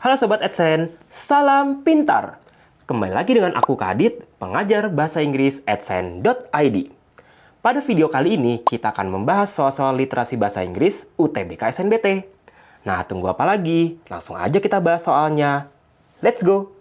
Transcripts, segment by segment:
Halo Sobat AdSense, salam pintar! Kembali lagi dengan aku Kadit, pengajar bahasa Inggris adsense.id. Pada video kali ini, kita akan membahas soal-soal literasi bahasa Inggris UTBK SNBT. Nah, tunggu apa lagi? Langsung aja kita bahas soalnya. Let's go!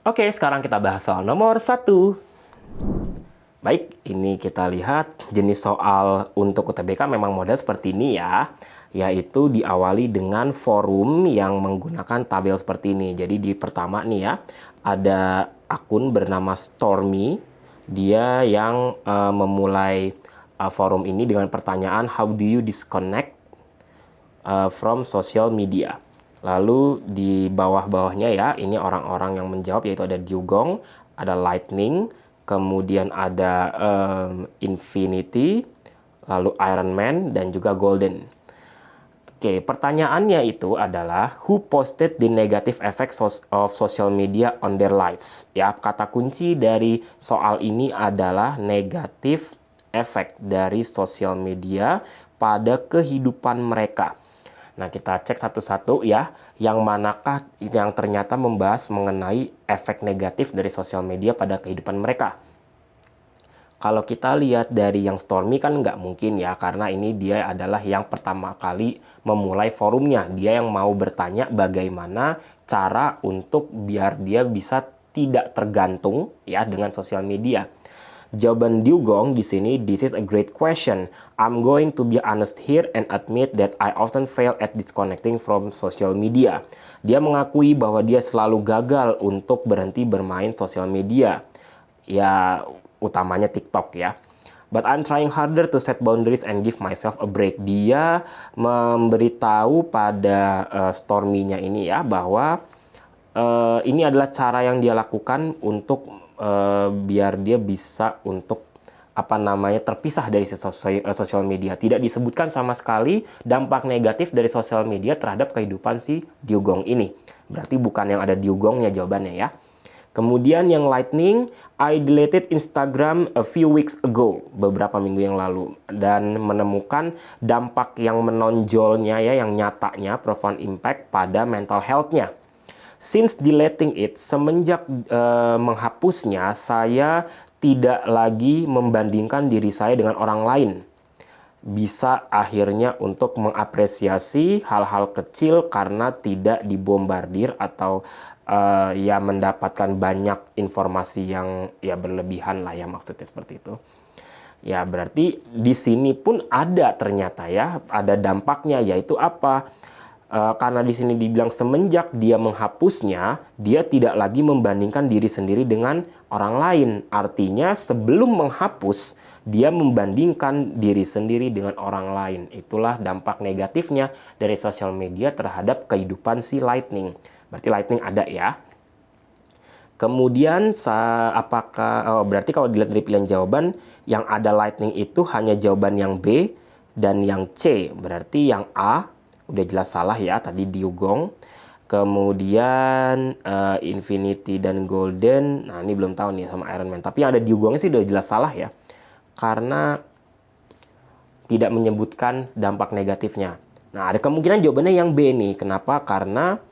Oke, sekarang kita bahas soal nomor 1. Baik, ini kita lihat jenis soal untuk UTBK memang model seperti ini ya. Yaitu diawali dengan forum yang menggunakan tabel seperti ini. Jadi di pertama nih ya, ada akun bernama Stormy. Dia yang memulai forum ini dengan pertanyaan, how do you disconnect from social media? Lalu di bawah-bawahnya ya, ini orang-orang yang menjawab yaitu ada Dugong, ada Lightning, kemudian ada Infinity, lalu Iron Man, dan juga Golden. Oke, pertanyaannya itu adalah who posted the negative effects of social media on their lives? Ya, kata kunci dari soal ini adalah negatif efek dari sosial media pada kehidupan mereka. Nah, kita cek satu-satu ya, yang manakah yang ternyata membahas mengenai efek negatif dari sosial media pada kehidupan mereka. Kalau kita lihat dari yang Stormy kan nggak mungkin ya, karena ini dia adalah yang pertama kali memulai forumnya. Dia yang mau bertanya bagaimana cara untuk biar dia bisa tidak tergantung ya dengan sosial media. Jawaban Dugong di sini, this is a great question. I'm going to be honest here and admit that I often fail at disconnecting from social media. Dia mengakui bahwa dia selalu gagal untuk berhenti bermain sosial media. Ya, utamanya TikTok ya. But I'm trying harder to set boundaries and give myself a break. Dia memberitahu pada Stormy-nya ini ya, bahwa ini adalah cara yang dia lakukan untuk biar dia bisa untuk terpisah dari sosial media. Tidak disebutkan sama sekali dampak negatif dari sosial media terhadap kehidupan si Dugong ini. Berarti bukan yang ada Dugongnya jawabannya ya. Kemudian yang Lightning, I deleted Instagram a few weeks ago, beberapa minggu yang lalu, dan menemukan dampak yang menonjolnya ya, yang nyatanya profound impact pada mental health-nya. Since deleting it, semenjak menghapusnya, saya tidak lagi membandingkan diri saya dengan orang lain. Bisa akhirnya untuk mengapresiasi hal-hal kecil karena tidak dibombardir atau ya mendapatkan banyak informasi yang ya berlebihan lah ya, maksudnya seperti itu. Ya berarti di sini pun ada ternyata ya, ada dampaknya, yaitu apa? Karena di sini dibilang semenjak dia menghapusnya, dia tidak lagi membandingkan diri sendiri dengan orang lain. Artinya sebelum menghapus, dia membandingkan diri sendiri dengan orang lain. Itulah dampak negatifnya dari sosial media terhadap kehidupan si Lightning. Berarti Lightning ada ya. Kemudian berarti kalau dilihat dari pilihan jawaban, yang ada Lightning itu hanya jawaban yang B dan yang C. Berarti yang A udah jelas salah ya, tadi Dugong. Kemudian Infinity dan Golden, nah ini belum tahu nih sama Iron Man. Tapi yang ada Dugongnya sih udah jelas salah ya, karena tidak menyebutkan dampak negatifnya. Nah, ada kemungkinan jawabannya yang B nih. Kenapa? Karena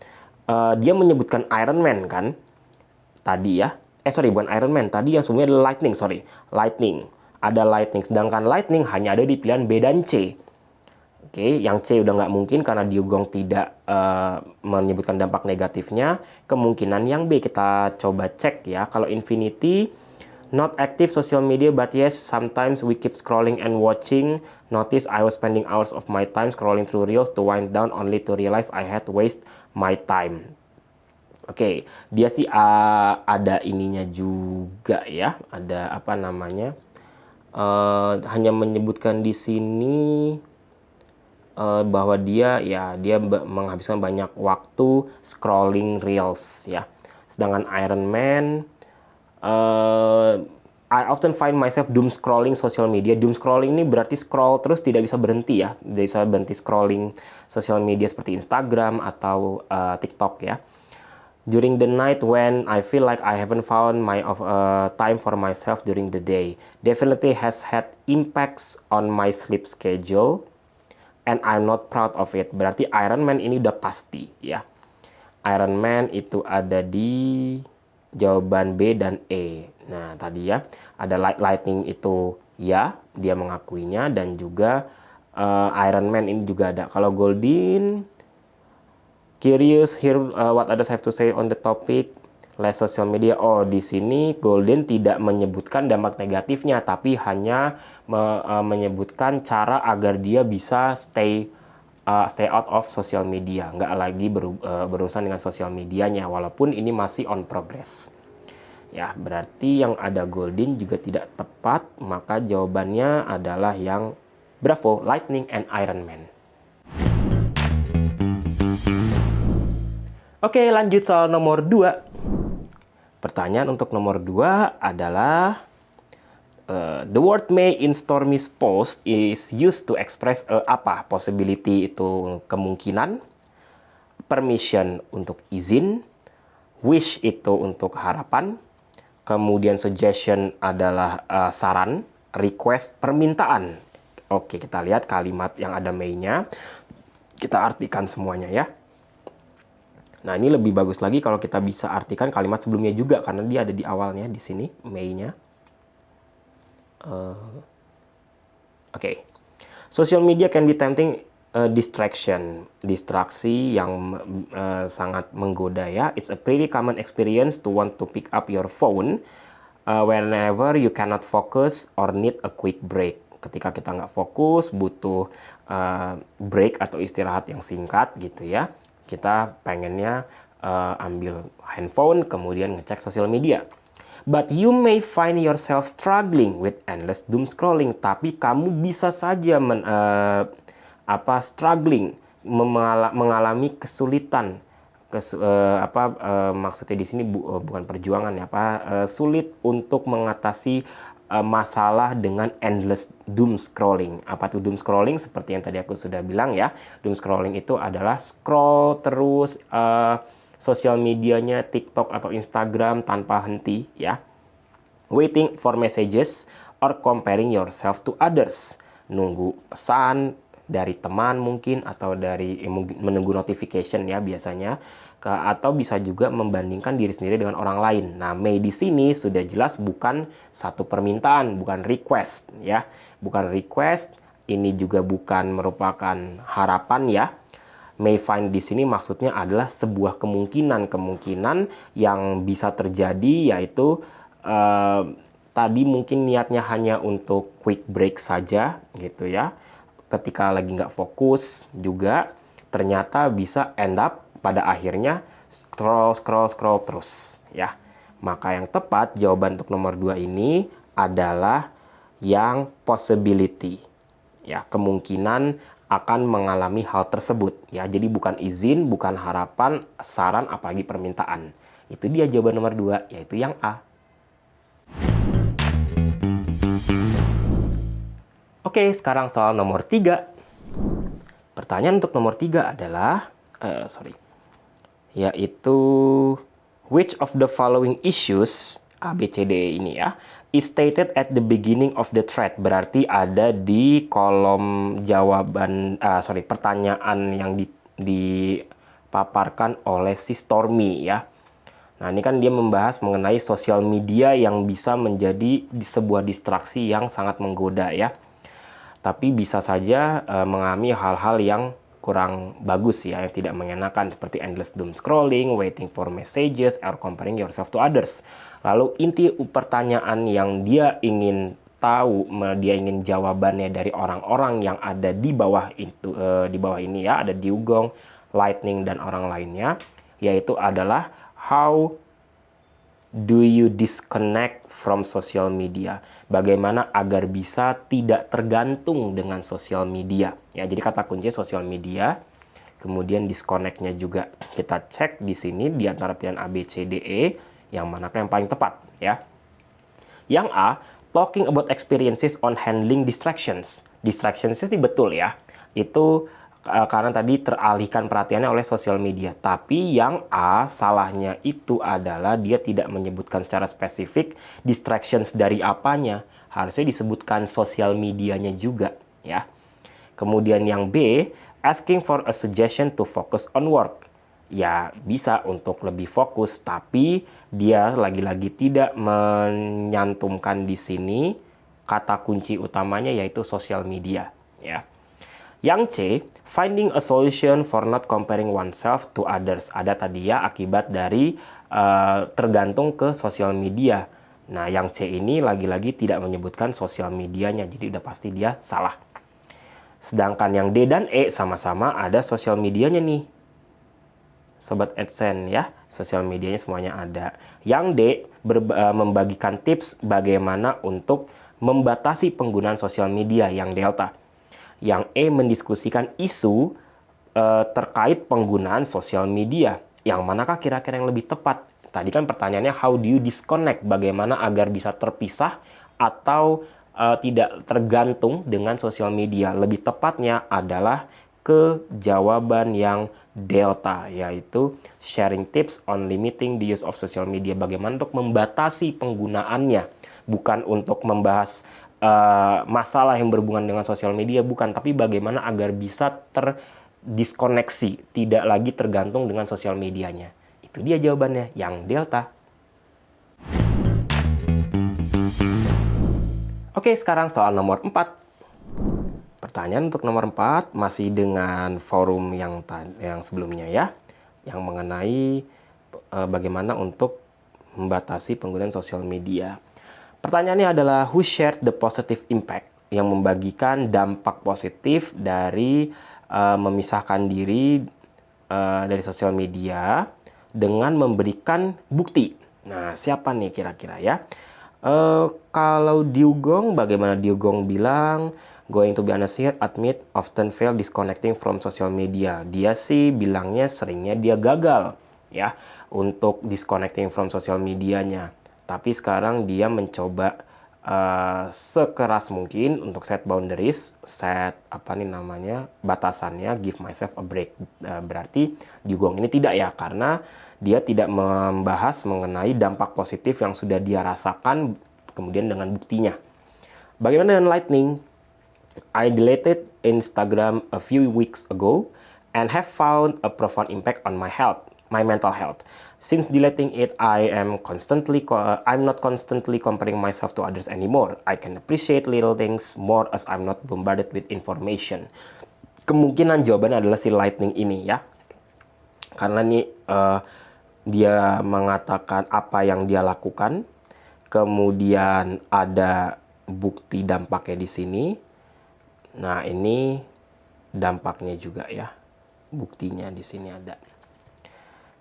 dia menyebutkan Iron Man kan tadi ya. Bukan Iron Man, tadi yang sebelumnya adalah Lightning. Ada Lightning, sedangkan Lightning hanya ada di pilihan B dan C. Oke, yang C udah nggak mungkin karena Dugong tidak menyebutkan dampak negatifnya. Kemungkinan yang B kita coba cek ya. Kalau Infinity, not active social media but yes, sometimes we keep scrolling and watching. Notice I was spending hours of my time scrolling through reels to wind down only to realize I had to waste my time. Oke, dia sih ada ininya juga ya. Ada hanya menyebutkan di sini bahwa dia menghabiskan banyak waktu scrolling reels ya. Sedangkan Iron Man I often find myself doom scrolling social media. Doom scrolling ini berarti scroll terus tidak bisa berhenti ya. Tidak bisa berhenti scrolling social media seperti Instagram atau TikTok ya. During the night when I feel like I haven't found my time for myself during the day. Definitely has had impacts on my sleep schedule and I'm not proud of it. Berarti Iron Man ini udah pasti ya. Iron Man itu ada di jawaban B dan E. Nah, tadi ya, ada lightning itu ya, dia mengakuinya, dan juga Iron Man ini juga ada. Kalau Goldin, curious hear what others have to say on the topic, less social media. Oh, di sini Goldin tidak menyebutkan dampak negatifnya, tapi hanya menyebutkan cara agar dia bisa stay out of social media, nggak lagi berurusan dengan sosial medianya, walaupun ini masih on progress. Ya, berarti yang ada Goldin juga tidak tepat, maka jawabannya adalah yang Bravo, Lightning, and Iron Man. Oke, lanjut soal nomor 2. Pertanyaan untuk nomor 2 adalah the word may in Stormy's post is used to express apa? Possibility itu kemungkinan, permission untuk izin, wish itu untuk harapan, kemudian suggestion adalah saran, request permintaan. Oke, kita lihat kalimat yang ada may-nya. Kita artikan semuanya ya. Nah, ini lebih bagus lagi kalau kita bisa artikan kalimat sebelumnya juga, karena dia ada di awalnya di sini, may-nya. Oke. Social media can be tempting distraksi yang sangat menggoda ya. It's a pretty common experience to want to pick up your phone whenever you cannot focus or need a quick break. Ketika kita nggak fokus, butuh break atau istirahat yang singkat gitu ya. Kita pengennya ambil handphone, kemudian ngecek sosial media. But you may find yourself struggling with endless doom scrolling. Tapi kamu bisa saja struggling, mengalami kesulitan. Maksudnya di sini bukan perjuangan ya, sulit untuk mengatasi masalah dengan endless doom scrolling. Apa tuh doom scrolling? Seperti yang tadi aku sudah bilang ya, doom scrolling itu adalah scroll terus sosial medianya TikTok atau Instagram tanpa henti ya. Waiting for messages or comparing yourself to others. Nunggu pesan dari teman mungkin, atau dari menunggu notification ya biasanya, atau bisa juga membandingkan diri sendiri dengan orang lain. Nah, may di sini sudah jelas bukan satu permintaan, bukan request ya. Bukan request, ini juga bukan merupakan harapan ya. May find di sini maksudnya adalah sebuah kemungkinan yang bisa terjadi, yaitu tadi mungkin niatnya hanya untuk quick break saja gitu ya. Ketika lagi nggak fokus juga ternyata bisa end up pada akhirnya scroll terus ya. Maka yang tepat jawaban untuk nomor 2 ini adalah yang possibility ya, kemungkinan akan mengalami hal tersebut ya. Jadi bukan izin, bukan harapan, saran, apalagi permintaan. Itu dia jawaban nomor 2, yaitu yang A. Oke, sekarang soal nomor 3. Pertanyaan untuk nomor 3 adalah yaitu which of the following issues A, B, C, D ini ya is stated at the beginning of the thread. Berarti ada di kolom jawaban, pertanyaan yang dipaparkan oleh si Stormy ya. Nah, ini kan dia membahas mengenai sosial media yang bisa menjadi sebuah distraksi yang sangat menggoda ya. Tapi bisa saja mengalami hal-hal yang kurang bagus ya, yang tidak mengenakan, seperti endless doom scrolling, waiting for messages, or comparing yourself to others. Lalu inti pertanyaan yang dia ingin tahu, dia ingin jawabannya dari orang-orang yang ada di bawah itu, di bawah ini ya, ada Dugong, Lightning, dan orang lainnya, yaitu adalah how do you disconnect from social media? Bagaimana agar bisa tidak tergantung dengan sosial media? Ya, jadi kata kunci sosial media, kemudian disconnect-nya juga kita cek di sini di antara pilihan A, B, C, D, E, yang manakah yang paling tepat ya. Yang A, talking about experiences on handling distractions. Distractions ini betul ya. Itu karena tadi teralihkan perhatiannya oleh sosial media. Tapi yang A, salahnya itu adalah dia tidak menyebutkan secara spesifik distractions dari apanya. Harusnya disebutkan sosial medianya juga ya. Kemudian yang B, asking for a suggestion to focus on work. Ya, bisa untuk lebih fokus, tapi dia lagi-lagi tidak menyantumkan di sini kata kunci utamanya yaitu sosial media ya. Yang C, finding a solution for not comparing oneself to others. Ada tadi ya akibat dari tergantung ke sosial media. Nah, yang C ini lagi-lagi tidak menyebutkan sosial medianya, jadi udah pasti dia salah. Sedangkan yang D dan E sama-sama ada sosial medianya nih. Sobat AdSense ya, sosial medianya semuanya ada. Yang D membagikan tips bagaimana untuk membatasi penggunaan sosial media yang delta. Yang E mendiskusikan isu terkait penggunaan sosial media. Yang manakah kira-kira yang lebih tepat? Tadi kan pertanyaannya how do you disconnect? Bagaimana agar bisa terpisah atau tidak tergantung dengan sosial media. Lebih tepatnya adalah ke jawaban yang delta, yaitu sharing tips on limiting the use of social media. Bagaimana untuk membatasi penggunaannya. Bukan untuk membahas masalah yang berhubungan dengan sosial media, bukan, tapi bagaimana agar bisa terdiskoneksi, tidak lagi tergantung dengan sosial medianya. Itu dia jawabannya, yang delta. Oke, sekarang soal nomor 4. Pertanyaan untuk nomor 4 masih dengan forum yang sebelumnya ya, yang mengenai bagaimana untuk membatasi penggunaan sosial media. Pertanyaannya adalah who shared the positive impact, yang membagikan dampak positif dari memisahkan diri dari sosial media dengan memberikan bukti. Nah, siapa nih kira-kira ya? Kalau Diugong, bagaimana Diugong bilang, going to be honest here, admit often fail disconnecting from social media. Dia sih bilangnya seringnya dia gagal ya untuk disconnecting from social medianya. Tapi sekarang dia mencoba sekeras mungkin untuk set boundaries, set batasannya, give myself a break. Berarti Diugong ini tidak ya, karena dia tidak membahas mengenai dampak positif yang sudah dia rasakan kemudian dengan buktinya. Bagaimana dengan Lightning? I deleted Instagram a few weeks ago and have found a profound impact on my mental health. Since deleting it, I'm not constantly comparing myself to others anymore. I can appreciate little things more as I'm not bombarded with information. Kemungkinan jawabannya adalah si Lightning ini ya. Karena nih dia mengatakan apa yang dia lakukan, kemudian ada bukti dampaknya di sini. Nah, ini dampaknya juga ya. Buktinya di sini ada.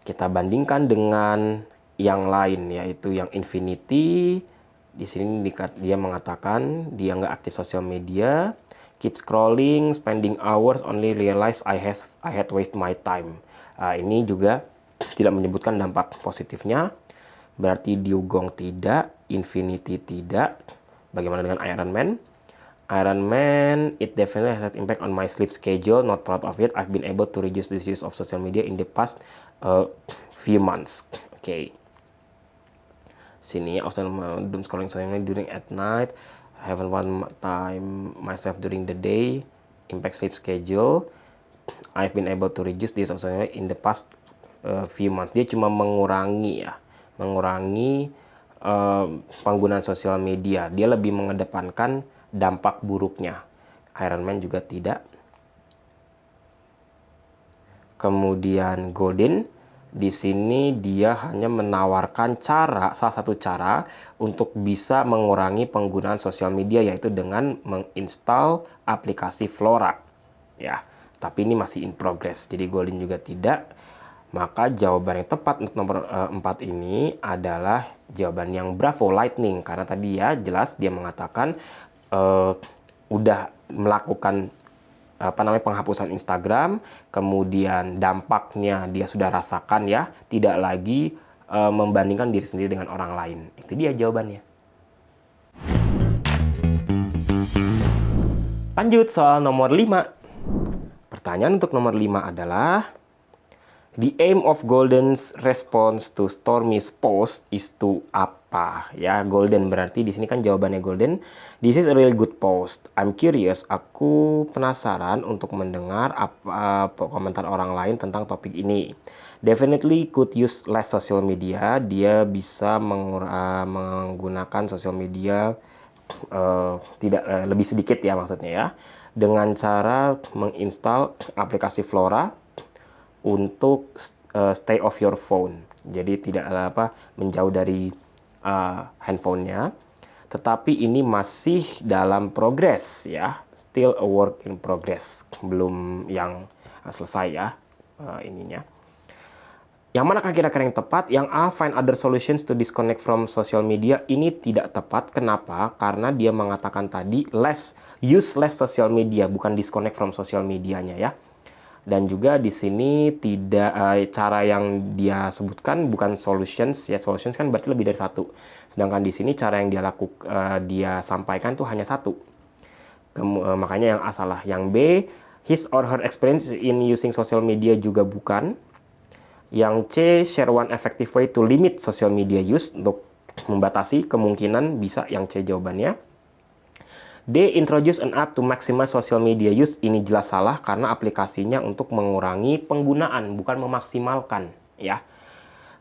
Kita bandingkan dengan yang lain, yaitu yang Infinity. Di sini dia mengatakan dia nggak aktif sosial media, keep scrolling, spending hours, only realize I had waste my time. Ini juga tidak menyebutkan dampak positifnya. Berarti Diugong tidak, Infinity tidak. Bagaimana dengan Iron Man? Iron Man, it definitely has an impact on my sleep schedule. Not proud of it. I've been able to reduce the use of social media in the past few months. Okay. Sini, often doom scrolling social media during at night. I haven't one time myself during the day. Impact sleep schedule. I've been able to reduce the use of social media in the past few months. Dia cuma mengurangi penggunaan sosial media. Dia lebih mengedepankan dampak buruknya. Iron Man juga tidak. Kemudian Golden, di sini dia hanya menawarkan salah satu cara untuk bisa mengurangi penggunaan sosial media, yaitu dengan menginstal aplikasi Flora. Ya, tapi ini masih in progress. Jadi Golden juga tidak. Maka jawaban yang tepat untuk nomor 4 ini adalah jawaban yang Bravo, Lightning. Karena tadi ya jelas dia mengatakan udah melakukan penghapusan Instagram, kemudian dampaknya dia sudah rasakan ya, tidak lagi membandingkan diri sendiri dengan orang lain. Itu dia jawabannya. Lanjut soal nomor 5. Pertanyaan untuk nomor 5 adalah, the aim of Golden's response to Stormy's post is to apa? Ya, Golden berarti di sini kan jawabannya Golden. This is a really good post. I'm curious. Aku penasaran untuk mendengar apa komentar orang lain tentang topik ini. Definitely could use less social media. Dia bisa menggunakan sosial media lebih sedikit ya maksudnya ya. Dengan cara menginstal aplikasi Flora untuk stay off your phone. Jadi tidak menjauh dari handphonenya. Tetapi ini masih dalam progress ya. Still a work in progress. Belum yang selesai ya ininya. Yang manakah kira-kira yang tepat? Yang A, find other solutions to disconnect from social media. Ini tidak tepat. Kenapa? Karena dia mengatakan tadi use less social media, bukan disconnect from social medianya ya. Dan juga di sini tidak cara yang dia sebutkan bukan solutions ya. Solutions kan berarti lebih dari satu. Sedangkan di sini cara yang dia sampaikan tuh hanya satu. Makanya yang A salah. Yang B, his or her experience in using social media juga bukan. Yang C, share one effective way to limit social media use, untuk membatasi kemungkinan bisa yang C jawabannya. D, introduce an app to maximize social media use. Ini jelas salah karena aplikasinya untuk mengurangi penggunaan, bukan memaksimalkan ya.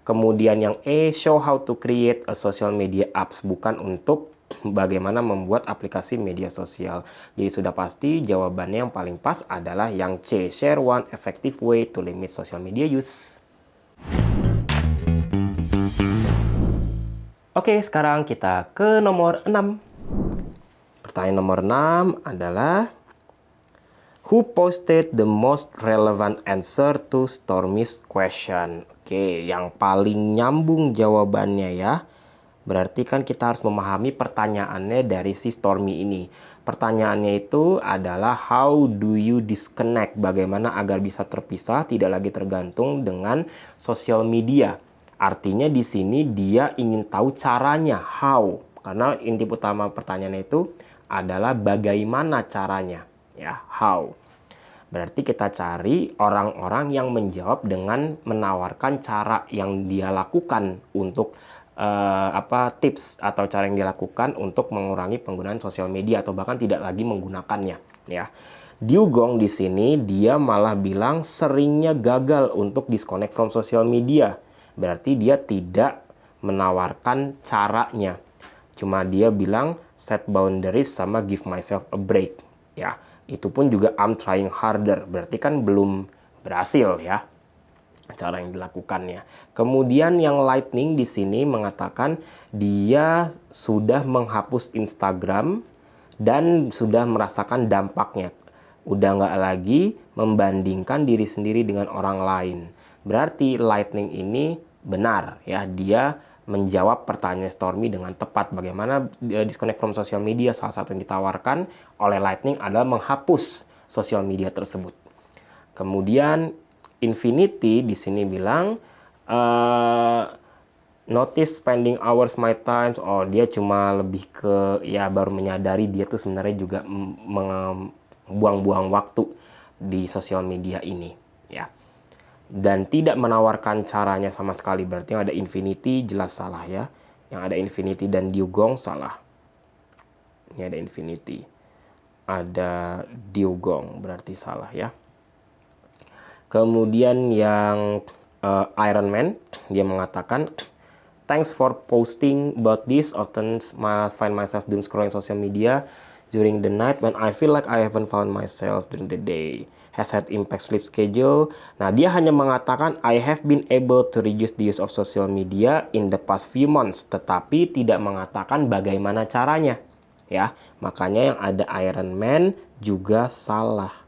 Kemudian yang E, show how to create a social media apps, bukan untuk bagaimana membuat aplikasi media sosial. Jadi sudah pasti jawabannya yang paling pas adalah yang C, share one effective way to limit social media use. Oke, sekarang kita ke nomor 6. Pertanyaan nomor 6 adalah, who posted the most relevant answer to Stormy's question? Oke, yang paling nyambung jawabannya ya. Berarti kan kita harus memahami pertanyaannya dari si Stormy ini. Pertanyaannya itu adalah, how do you disconnect? Bagaimana agar bisa terpisah, tidak lagi tergantung dengan sosial media. Artinya di sini dia ingin tahu caranya, how. Karena inti utama pertanyaannya itu adalah bagaimana caranya, ya, how. Berarti kita cari orang-orang yang menjawab dengan menawarkan cara yang dia lakukan untuk tips atau cara yang dia lakukan untuk mengurangi penggunaan sosial media atau bahkan tidak lagi menggunakannya, ya. Dugong di sini dia malah bilang seringnya gagal untuk disconnect from social media. Berarti dia tidak menawarkan caranya. Cuma dia bilang set boundaries sama give myself a break. Ya, itu pun juga I'm trying harder. Berarti kan belum berhasil ya cara yang dilakukannya. Kemudian yang Lightning di sini mengatakan dia sudah menghapus Instagram dan sudah merasakan dampaknya. Udah nggak lagi membandingkan diri sendiri dengan orang lain. Berarti Lightning ini benar ya, dia menjawab pertanyaan Stormy dengan tepat. Bagaimana disconnect from social media, salah satu yang ditawarkan oleh Lightning adalah menghapus sosial media tersebut. Kemudian Infinity di sini bilang notice spending hours my time. Oh, dia cuma lebih ke ya baru menyadari dia tuh sebenarnya juga buang-buang waktu di sosial media ini ya. Dan tidak menawarkan caranya sama sekali. Berarti yang ada Infinity jelas salah ya. Yang ada Infinity dan Dugong salah. Ini ada Infinity. Ada Dugong berarti salah ya. Kemudian yang Iron Man, dia mengatakan, thanks for posting about this. Often find myself doom scrolling social media during the night when I feel like I haven't found myself during the day. Has had impact sleep schedule. Nah, dia hanya mengatakan I have been able to reduce the use of social media in the past few months, tetapi tidak mengatakan bagaimana caranya. Ya, makanya yang ada Iron Man juga salah.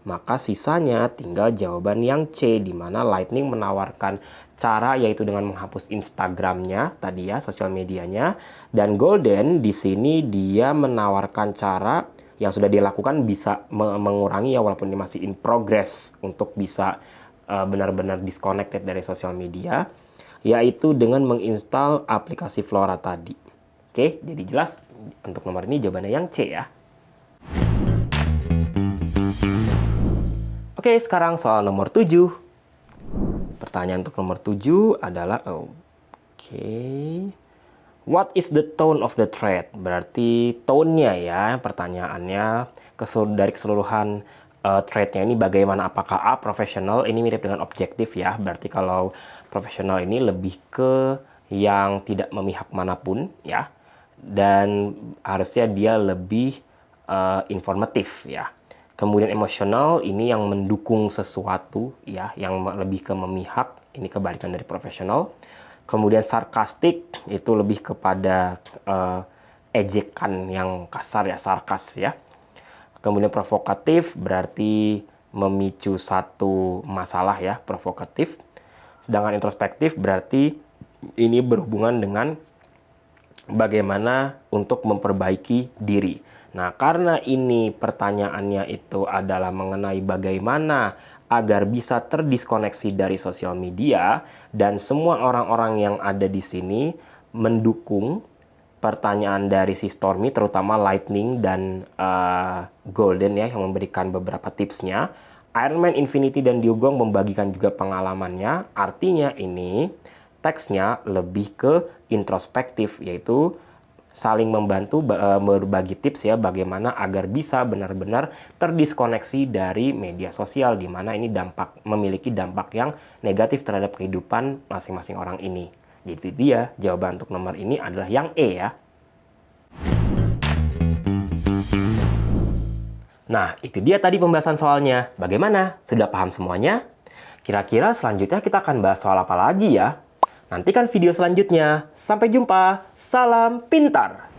Maka sisanya tinggal jawaban yang C, di mana Lightning menawarkan cara yaitu dengan menghapus Instagramnya tadi ya, sosial medianya, dan Golden di sini dia menawarkan cara yang sudah dilakukan bisa mengurangi ya, walaupun ini masih in progress untuk bisa benar-benar disconnected dari sosial media, yaitu dengan menginstal aplikasi Flora tadi. Oke, jadi jelas untuk nomor ini jawabannya yang C ya. Oke, sekarang soal nomor 7. Pertanyaan untuk nomor 7 adalah, what is the tone of the thread? Berarti tone-nya ya, pertanyaannya dari keseluruhan thread-nya ini bagaimana? Apakah A, profesional? Ini mirip dengan objektif ya. Berarti kalau profesional ini lebih ke yang tidak memihak manapun ya. Dan harusnya dia lebih informatif ya. Kemudian emosional ini yang mendukung sesuatu ya, yang lebih ke memihak, ini kebalikan dari profesional. Kemudian sarkastik itu lebih kepada ejekan yang kasar ya, sarkas ya. Kemudian provokatif berarti memicu satu masalah ya, provokatif. Sedangkan introspektif berarti ini berhubungan dengan bagaimana untuk memperbaiki diri. Nah, karena ini pertanyaannya itu adalah mengenai bagaimana agar bisa terdiskoneksi dari sosial media, dan semua orang-orang yang ada di sini mendukung pertanyaan dari si Stormy, terutama Lightning dan Golden ya, yang memberikan beberapa tipsnya. Iron Man, Infinity, dan Diogong membagikan juga pengalamannya. Artinya ini teksnya lebih ke introspektif, yaitu saling membantu berbagi tips ya, bagaimana agar bisa benar-benar terdiskoneksi dari media sosial, di mana ini memiliki dampak yang negatif terhadap kehidupan masing-masing orang ini. Jadi dia jawaban untuk nomor ini adalah yang E ya. Nah, itu dia tadi pembahasan soalnya. Bagaimana? Sudah paham semuanya? Kira-kira selanjutnya kita akan bahas soal apa lagi ya? Nantikan video selanjutnya. Sampai jumpa. Salam pintar!